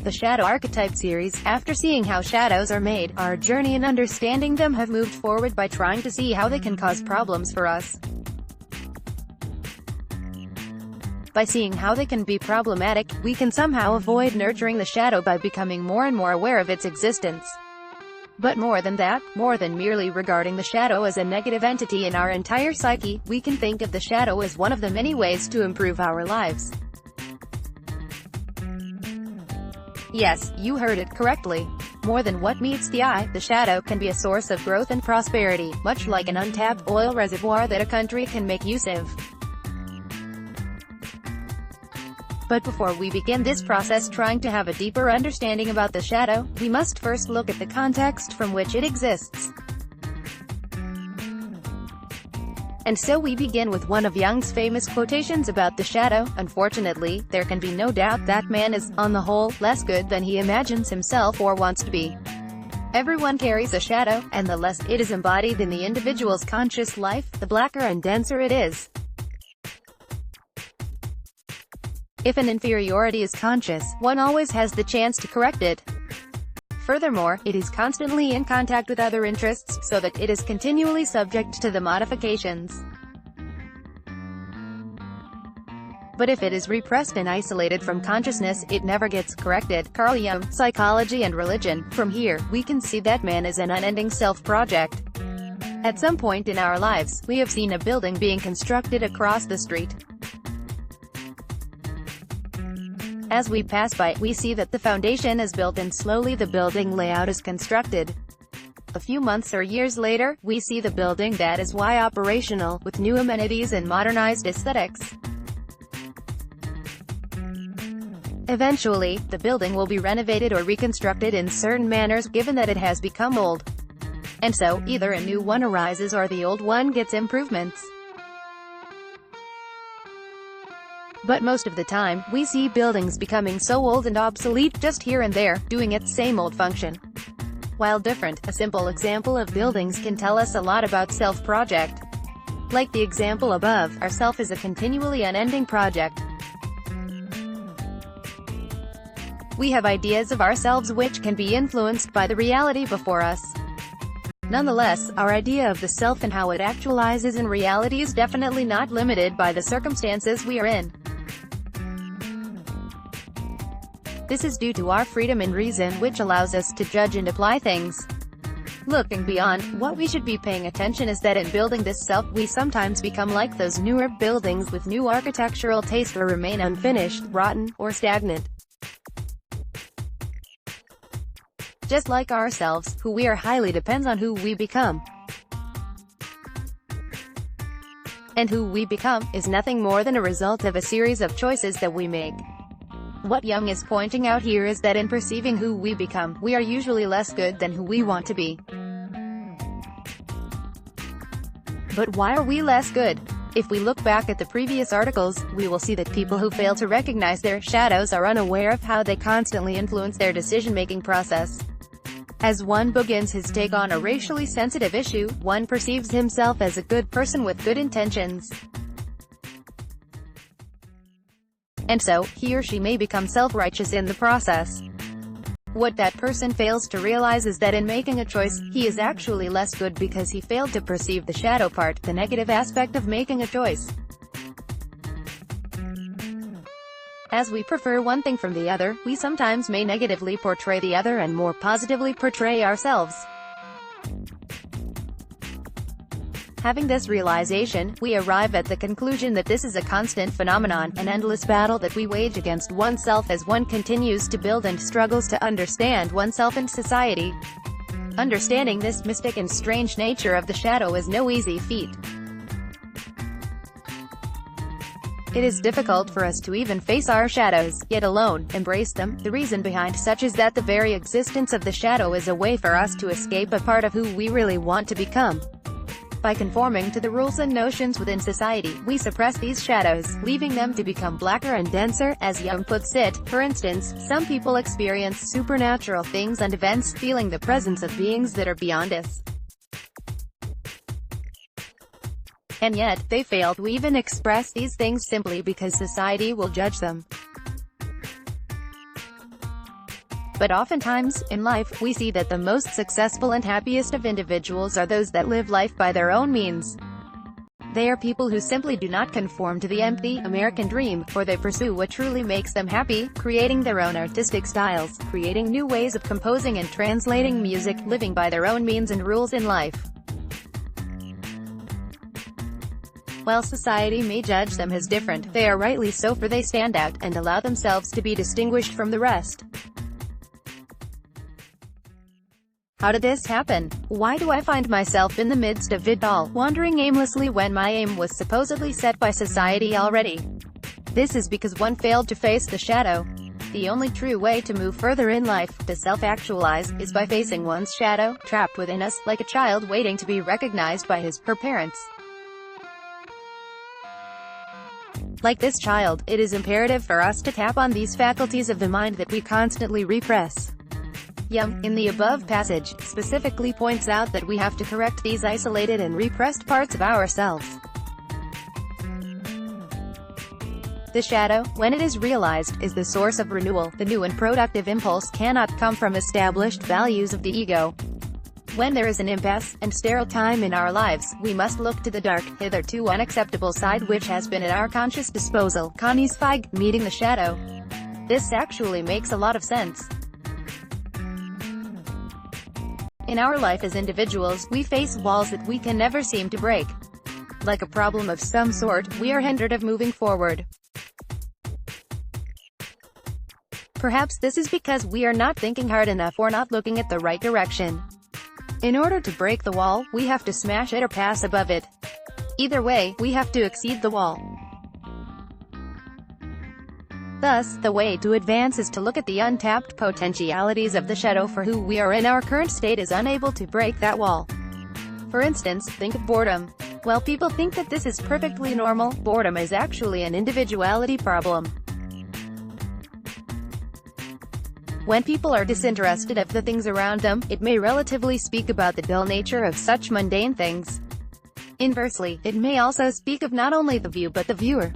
the Shadow Archetype Series. After seeing how shadows are made, our journey in understanding them have moved forward by trying to see how they can cause problems for us. By seeing how they can be problematic, we can somehow avoid nurturing the shadow by becoming more and more aware of its existence. But more than that, more than merely regarding the shadow as a negative entity in our entire psyche, we can think of the shadow as one of the many ways to improve our lives. Yes, you heard it correctly. More than what meets the eye, the shadow can be a source of growth and prosperity, much like an untapped oil reservoir that a country can make use of. But before we begin this process trying to have a deeper understanding about the shadow, we must first look at the context from which it exists. And so we begin with one of Jung's famous quotations about the shadow. Unfortunately, there can be no doubt that man is, on the whole, less good than he imagines himself or wants to be. Everyone carries a shadow, and the less it is embodied in the individual's conscious life, the blacker and denser it is. If an inferiority is conscious, one always has the chance to correct it. Furthermore, it is constantly in contact with other interests, so that it is continually subject to the modifications. But if it is repressed and isolated from consciousness, it never gets corrected. Carl Jung, Psychology and Religion. From here, we can see that man is an unending self-project. At some point in our lives, we have seen a building being constructed across the street. As we pass by, we see that the foundation is built and slowly the building layout is constructed. A few months or years later, we see the building that is operational, with new amenities and modernized aesthetics. Eventually, the building will be renovated or reconstructed in certain manners, given that it has become old. And so, either a new one arises or the old one gets improvements. But most of the time, we see buildings becoming so old and obsolete, just here and there, doing its same old function. While different, a simple example of buildings can tell us a lot about self-project. Like the example above, our self is a continually unending project. We have ideas of ourselves which can be influenced by the reality before us. Nonetheless, our idea of the self and how it actualizes in reality is definitely not limited by the circumstances we are in. This is due to our freedom in reason, which allows us to judge and apply things. Looking beyond, what we should be paying attention is that in building this self, we sometimes become like those newer buildings with new architectural taste or remain unfinished, rotten, or stagnant. Just like ourselves, who we are highly depends on who we become. And who we become is nothing more than a result of a series of choices that we make. What Jung is pointing out here is that in perceiving who we become, we are usually less good than who we want to be. But why are we less good? If we look back at the previous articles, we will see that people who fail to recognize their shadows are unaware of how they constantly influence their decision-making process. As one begins his take on a racially sensitive issue, one perceives himself as a good person with good intentions. And so, he or she may become self-righteous in the process. What that person fails to realize is that in making a choice, he is actually less good because he failed to perceive the shadow part, the negative aspect of making a choice. As we prefer one thing from the other, we sometimes may negatively portray the other and more positively portray ourselves. Having this realization, we arrive at the conclusion that this is a constant phenomenon, an endless battle that we wage against oneself as one continues to build and struggles to understand oneself and society. Understanding this mystic and strange nature of the shadow is no easy feat. It is difficult for us to even face our shadows, yet alone embrace them. The reason behind such is that the very existence of the shadow is a way for us to escape a part of who we really want to become. By conforming to the rules and notions within society, we suppress these shadows, leaving them to become blacker and denser, as Jung puts it. For instance, some people experience supernatural things and events, feeling the presence of beings that are beyond us. And yet, they fail to even express these things simply because society will judge them. But oftentimes, in life, we see that the most successful and happiest of individuals are those that live life by their own means. They are people who simply do not conform to the empty, American dream, for they pursue what truly makes them happy, creating their own artistic styles, creating new ways of composing and translating music, living by their own means and rules in life. While society may judge them as different, they are rightly so, for they stand out, and allow themselves to be distinguished from the rest. How did this happen? Why do I find myself in the midst of it all, wandering aimlessly when my aim was supposedly set by society already? This is because one failed to face the shadow. The only true way to move further in life, to self-actualize, is by facing one's shadow, trapped within us, like a child waiting to be recognized by her parents. Like this child, it is imperative for us to tap on these faculties of the mind that we constantly repress. Yum, in the above passage, specifically points out that we have to correct these isolated and repressed parts of ourselves. The shadow, when it is realized, is the source of renewal. The new and productive impulse cannot come from established values of the ego. When there is an impasse, and sterile time in our lives, we must look to the dark, hitherto unacceptable side which has been at our conscious disposal. Connie Zweig, Meeting the Shadow. This actually makes a lot of sense. In our life as individuals, we face walls that we can never seem to break. Like a problem of some sort, we are hindered of moving forward. Perhaps this is because we are not thinking hard enough or not looking at the right direction. In order to break the wall, we have to smash it or pass above it. Either way, we have to exceed the wall. Thus, the way to advance is to look at the untapped potentialities of the shadow, for who we are in our current state is unable to break that wall. For instance, think of boredom. While people think that this is perfectly normal, boredom is actually an individuality problem. When people are disinterested of the things around them, it may relatively speak about the dull nature of such mundane things. Inversely, it may also speak of not only the view but the viewer.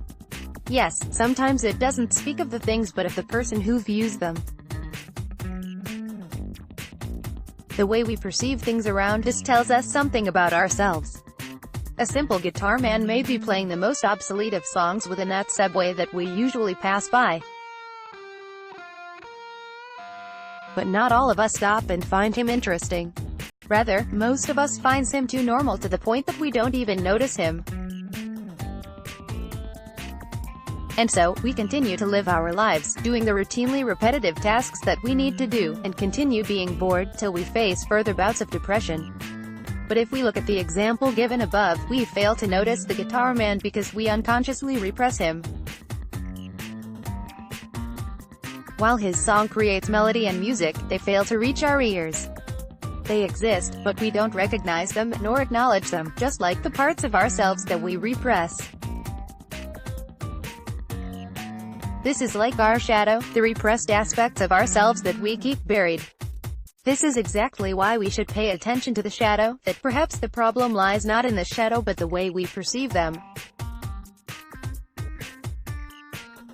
Yes, sometimes it doesn't speak of the things but of the person who views them. The way we perceive things around us tells us something about ourselves. A simple guitar man may be playing the most obsolete of songs within that subway that we usually pass by. But not all of us stop and find him interesting. Rather, most of us finds him too normal to the point that we don't even notice him. And so, we continue to live our lives, doing the routinely repetitive tasks that we need to do, and continue being bored, till we face further bouts of depression. But if we look at the example given above, we fail to notice the guitar man because we unconsciously repress him. While his song creates melody and music, they fail to reach our ears. They exist, but we don't recognize them, nor acknowledge them, just like the parts of ourselves that we repress. This is like our shadow, the repressed aspects of ourselves that we keep buried. This is exactly why we should pay attention to the shadow, that perhaps the problem lies not in the shadow but the way we perceive them.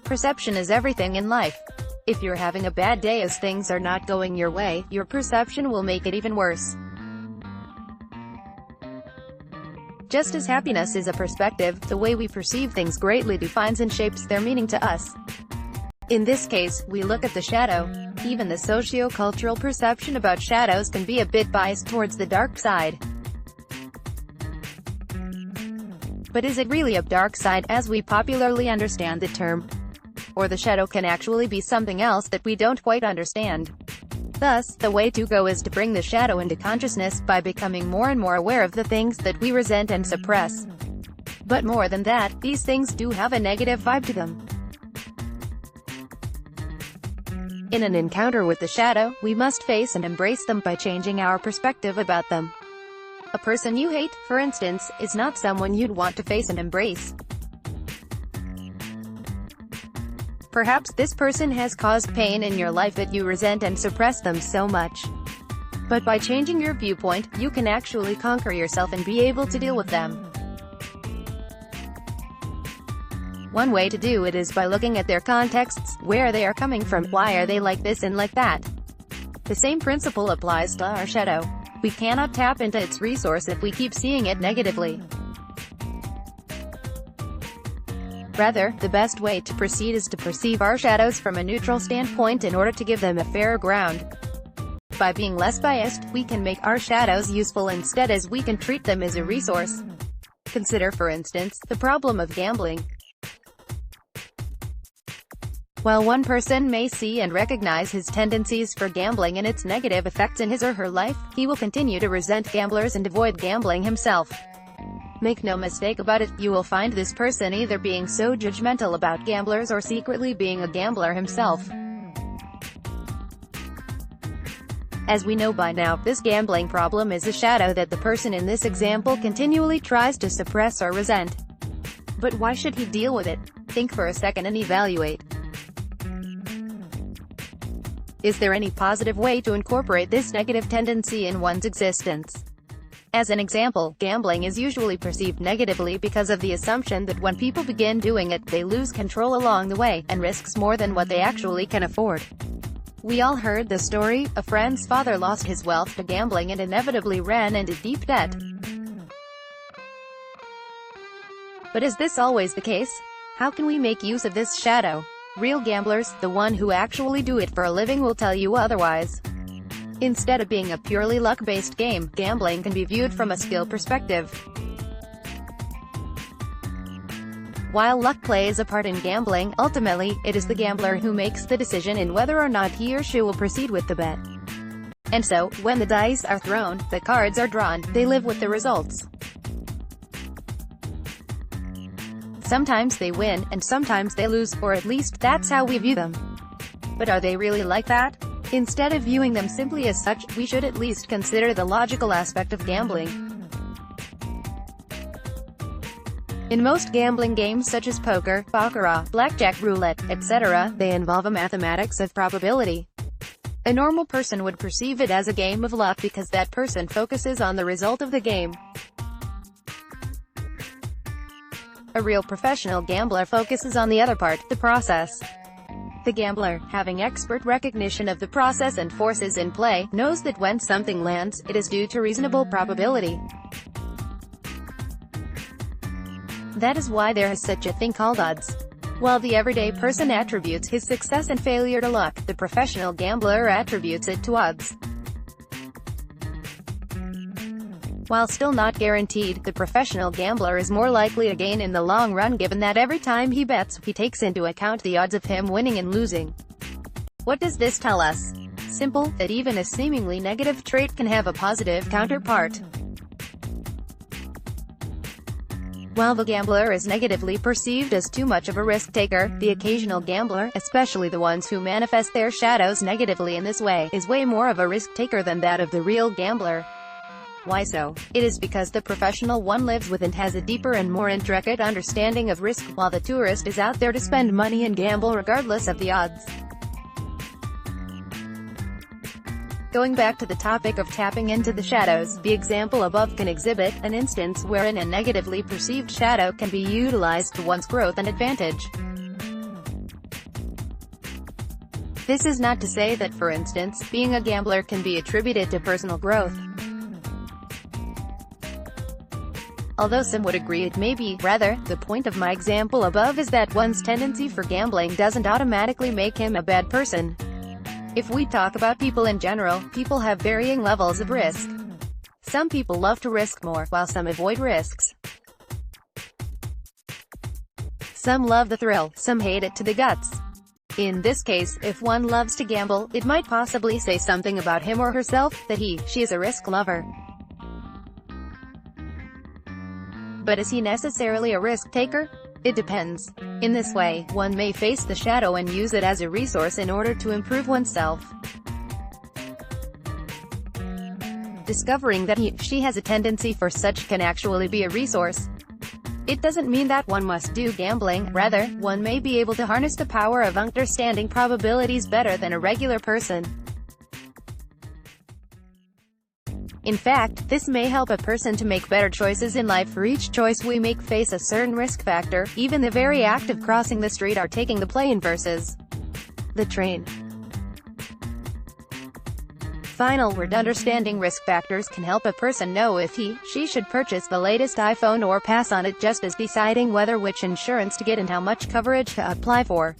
Perception is everything in life. If you're having a bad day as things are not going your way, your perception will make it even worse. Just as happiness is a perspective, the way we perceive things greatly defines and shapes their meaning to us. In this case, we look at the shadow. Even the socio-cultural perception about shadows can be a bit biased towards the dark side. But is it really a dark side, as we popularly understand the term? Or the shadow can actually be something else that we don't quite understand? Thus, the way to go is to bring the shadow into consciousness, by becoming more and more aware of the things that we resent and suppress. But more than that, these things do have a negative vibe to them. In an encounter with the shadow, we must face and embrace them by changing our perspective about them. A person you hate, for instance, is not someone you'd want to face and embrace. Perhaps this person has caused pain in your life that you resent and suppress them so much. But by changing your viewpoint, you can actually conquer yourself and be able to deal with them. One way to do it is by looking at their contexts, where they are coming from, why are they like this and like that. The same principle applies to our shadow. We cannot tap into its resource if we keep seeing it negatively. Rather, the best way to proceed is to perceive our shadows from a neutral standpoint in order to give them a fair ground. By being less biased, we can make our shadows useful instead, as we can treat them as a resource. Consider, for instance, the problem of gambling. While one person may see and recognize his tendencies for gambling and its negative effects in his or her life, he will continue to resent gamblers and avoid gambling himself. Make no mistake about it, you will find this person either being so judgmental about gamblers or secretly being a gambler himself. As we know by now, this gambling problem is a shadow that the person in this example continually tries to suppress or resent. But why should he deal with it? Think for a second and evaluate. Is there any positive way to incorporate this negative tendency in one's existence? As an example, gambling is usually perceived negatively because of the assumption that when people begin doing it, they lose control along the way, and risks more than what they actually can afford. We all heard the story, a friend's father lost his wealth to gambling and inevitably ran into deep debt. But is this always the case? How can we make use of this shadow? Real gamblers, the one who actually do it for a living, will tell you otherwise. Instead of being a purely luck-based game, gambling can be viewed from a skill perspective. While luck plays a part in gambling, ultimately, it is the gambler who makes the decision in whether or not he or she will proceed with the bet. And so, when the dice are thrown, the cards are drawn, they live with the results. Sometimes they win, and sometimes they lose, or at least, that's how we view them. But are they really like that? Instead of viewing them simply as such, we should at least consider the logical aspect of gambling. In most gambling games such as poker, baccarat, blackjack, roulette, etc., they involve a mathematics of probability. A normal person would perceive it as a game of luck because that person focuses on the result of the game. A real professional gambler focuses on the other part, the process. The gambler, having expert recognition of the process and forces in play, knows that when something lands, it is due to reasonable probability. That is why there is such a thing called odds. While the everyday person attributes his success and failure to luck, the professional gambler attributes it to odds. While still not guaranteed, the professional gambler is more likely to gain in the long run, given that every time he bets, he takes into account the odds of him winning and losing. What does this tell us? Simple, that even a seemingly negative trait can have a positive counterpart. While the gambler is negatively perceived as too much of a risk-taker, the occasional gambler, especially the ones who manifest their shadows negatively in this way, is way more of a risk-taker than that of the real gambler. Why so? It is because the professional one lives with and has a deeper and more intricate understanding of risk, while the tourist is out there to spend money and gamble regardless of the odds. Going back to the topic of tapping into the shadows, the example above can exhibit an instance wherein a negatively perceived shadow can be utilized to one's growth and advantage. This is not to say that, for instance, being a gambler can be attributed to personal growth. Although some would agree it may be. Rather, the point of my example above is that one's tendency for gambling doesn't automatically make him a bad person. If we talk about people in general, people have varying levels of risk. Some people love to risk more, while some avoid risks. Some love the thrill, some hate it to the guts. In this case, if one loves to gamble, it might possibly say something about him or herself, that she is a risk lover. But is he necessarily a risk-taker? It depends. In this way, one may face the shadow and use it as a resource in order to improve oneself. Discovering that she has a tendency for such can actually be a resource. It doesn't mean that one must do gambling. Rather, one may be able to harness the power of understanding probabilities better than a regular person. In fact, this may help a person to make better choices in life. For each choice we make face a certain risk factor. Even the very act of crossing the street or taking the plane versus the train. Final word: understanding risk factors can help a person know if she should purchase the latest iPhone or pass on it, just as deciding whether which insurance to get and how much coverage to apply for.